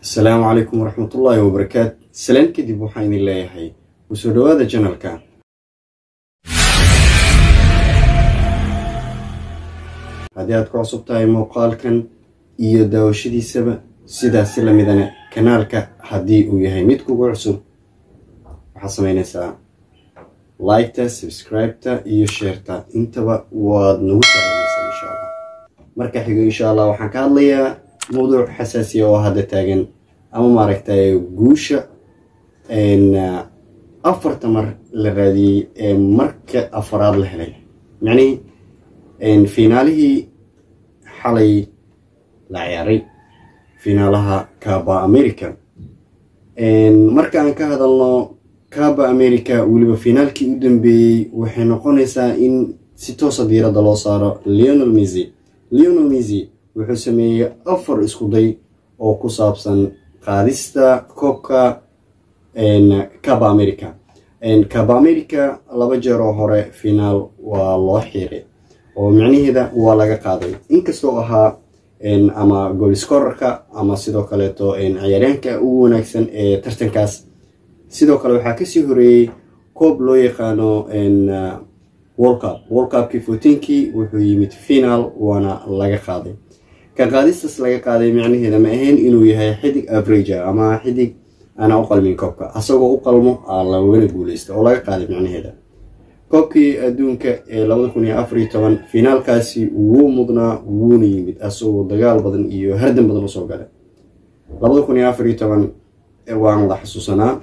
السلام عليكم ورحمة الله وبركاته. سلام كدب وحين الله يحيي وسودو هذا جنال كان هذه كعصب تاي موقال كان يداو شدي سبا سيدا سلم إذا كنالك هدي ويهي ميتكو عصب وحصمين ساعة لايك تا سبسكرايب تا شير تا انتبا ونوسع إن شاء الله مركا حقو إن شاء الله وحكا لي موضوع حساسية وهذا تاجن أما ماركتاي جوشة إن أفر تمر لغادي مركة أفراد لهلي يعني إن فيناله حالي لعياري فينالها كابا أمريكا إن مركة أنك هذا الله كابا أمريكا ولبا فينال كي قدم بي وحين قونيسا إن ستو صديرة دلو صار ليونيل ميزي wuxuu sameeyay afar isku day oo ku saabsan qaadista koobka Copa America laba jeer oo hore finaal waa loo xiray oo macnaheeda waa laga qaaday inkastoo ahaa ama goal scorerka ama sidoo kale ciyaaryahanka ugu wanaagsan ee tartankaas sidoo kale waxa ka sii horeeyay koob loo yaqaano World Cup kii 14kii wuxuu yimid finaal waana laga qaaday كقاديس لقى قادي يعني هذا ما هين إنه يهاي حدق أفريجا أما حدق أنا أقل من كوبكا أسوق أقلمه على وين الجوليست ولا قادي يعني هذا كوبكي دونك لو دخلني أفريقيا طبعا فينال كاسي ومضنا وني بتأسوق دجال بدن إيو هردم بدن وصوق على لو دخلني أفريقيا طبعا وعن ضح حسوسنا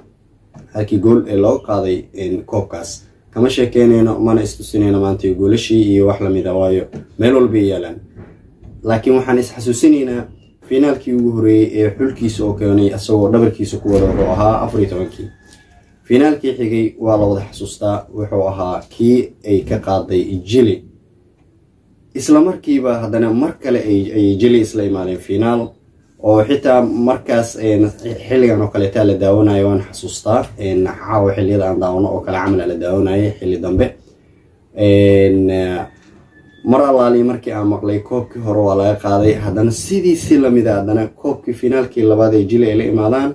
هكي جول لو قادي إن كوبكاس كما شكينا ما نستسنينا ما أنتي يقول شيء إيو أحلى مدوايو ملول البيالان لكن waxaan is xasuusinayna finaalkii ugu horeeyay ee xulkiisa oo keenay asagoo dhabarkiisa ku wada ahaa 14kii finaalkii xigay waa la wada xasuustaa wuxuu ahaa kii ay ka qaaday Chile isla markiiba hadana mar kale ay Chile isla imaadeen finaal oo xitaa markaas xilligan oo kale taa la daawanayo waan xasuustaa caawa xilliyada aan daawano oo kale camal la daawanayo xilli dambe مرة الله لي مركي مقلي كوبكي هرو ولا قاضي هذا سيدي سلمي ذا هذا كوبكي فينال كي لبادي جيلي إلى إمادان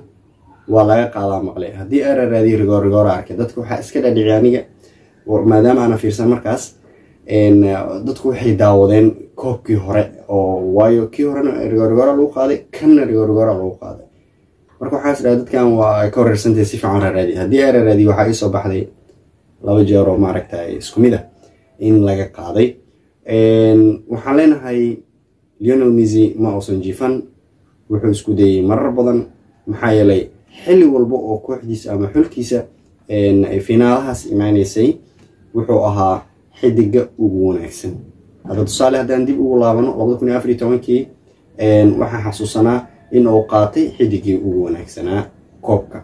ولا قاضي مقلي هدي أرى ردي رجار عركة دتكو حس كده دعيانية وما دام أنا في سمركاس إن دتكو حيداودين كوبكي هراء أو وايو كي هراء رجار لو قاضي كن رجار لو قاضي مركو حس ردت كان وكورر سنتي سيف عن ردي هدي أرى ردي وحي صباح دي لو جارو معركة سكميدة إن لقى قاضي waxaan leenahay Lionel Messi ma uusan jifan wuxuu isku dayay marar badan maxaa yeelay xilli walba oo kooxdiisa ama xulkiisa ay finaalahaas imaanaysay wuxuu ahaa xidiga ugu wanaagsan hada tusaale hadaan dib ugu laabano 2014kii waxaan xasuusanaa in uu qaatay xidigii ugu wanaagsanaa koobka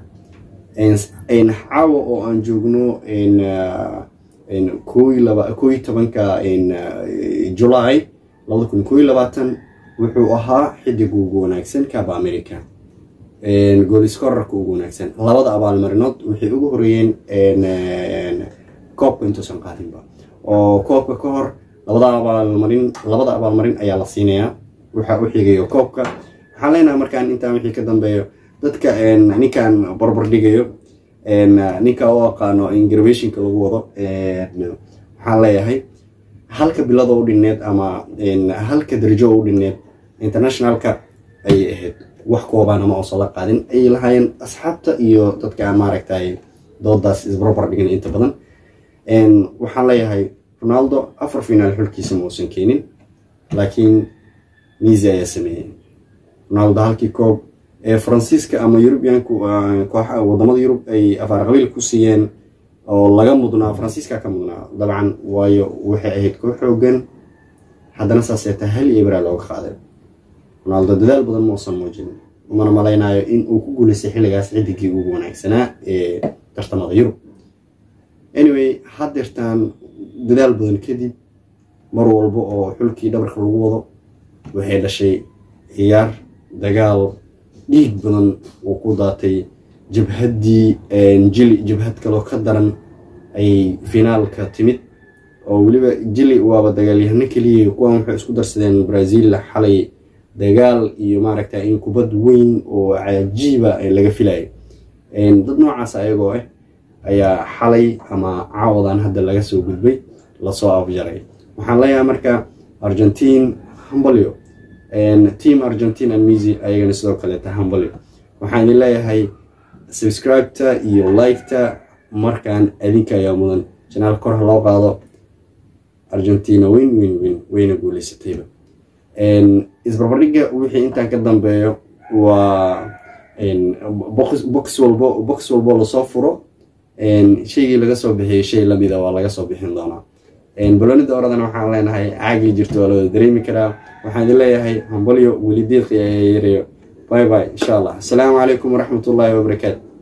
caawa oo aan joogno كوي تبنكا جولاي لو كن كوي لباتن وحو أها حد جوجو ناكسن كابا أمريكا جول سكور كوجو ناكسن لبض أبال مرنوت وحي أجورين كوب انتو سنقاتين با أو كوب كور لبض أبال مرين أيال الصينية وحي جيو كوبكا حالينا مركان انت وحي كدن بيو دتك يعني كان بربر ديجيو ninka oo qaano ingirvation ka lagu wado waxaan leeyahay halka bilada u dhineed ama halka darajo u dhineed internationalka ay ahayd wax kooban ama oo soo qaadin ay lahayn asxaabta iyo dadka maaragtay doodaas isbarbar dhigan inta badan waxaan leeyahay Ronaldo afar finaal xulkiisa ma uusan keenin laakiin Messi ayaa sameeyay Ronaldo halkii koob فرانسيسكا أما يوروبيان كوحة وضماد يوروب أي أفارقبيل كوسيين أو لقى مدنا فرانسيسكا كمدنا طبعا وحي أهيد كوحوجن حدا نساس يتهل يبرع لو خادم رونالدو دلال بدل موصل موجين ومن ملاينا إن وكوجو لسحيل جالس عندك يجوبونك سنة ترتمض يوروب anyway حدرتان دلال بدل كدي مروا البو حلكي دبر خلوضه وهذا شيء عيار دجال dhiig badan oo ku daatay jabhadii jabhad kale oo ka daran ay finaalka timid oo waliba Chile waaba dagaalyahano kaliya kuwan waxay isku darsadeen Brazil xalay dagaal iyo maaragta in kubad weyn oo cajiiba laga filayo dad noocaas ayagoo ayaa xalay ama caawadan hadda laga soo gudbay lasoo afjaray waxaan leeyahay marka Argentine hambalyo team Argentina Messi ayagana sidoo kale hambalyo waxaan leeyahay subscribe-ta iyo like-ta markaan adinka ayaa mudan channel kor loo qaado Argentina wayna guuleysatayba isbarbardhigga wixii intaan ka dambeeyo waa box walbo la soo furo shaygii laga soo bixiyay shay la mid ah waa laga soo bixin doonaa balonida oradana waxaan leenahay caagi jirto waa la dareemi karaa waxaan leeyahay hambalyo weli deeqi ay yareeyo bye bye insha Allah assalamu alaykum wa rahmatullahi wa barakatuh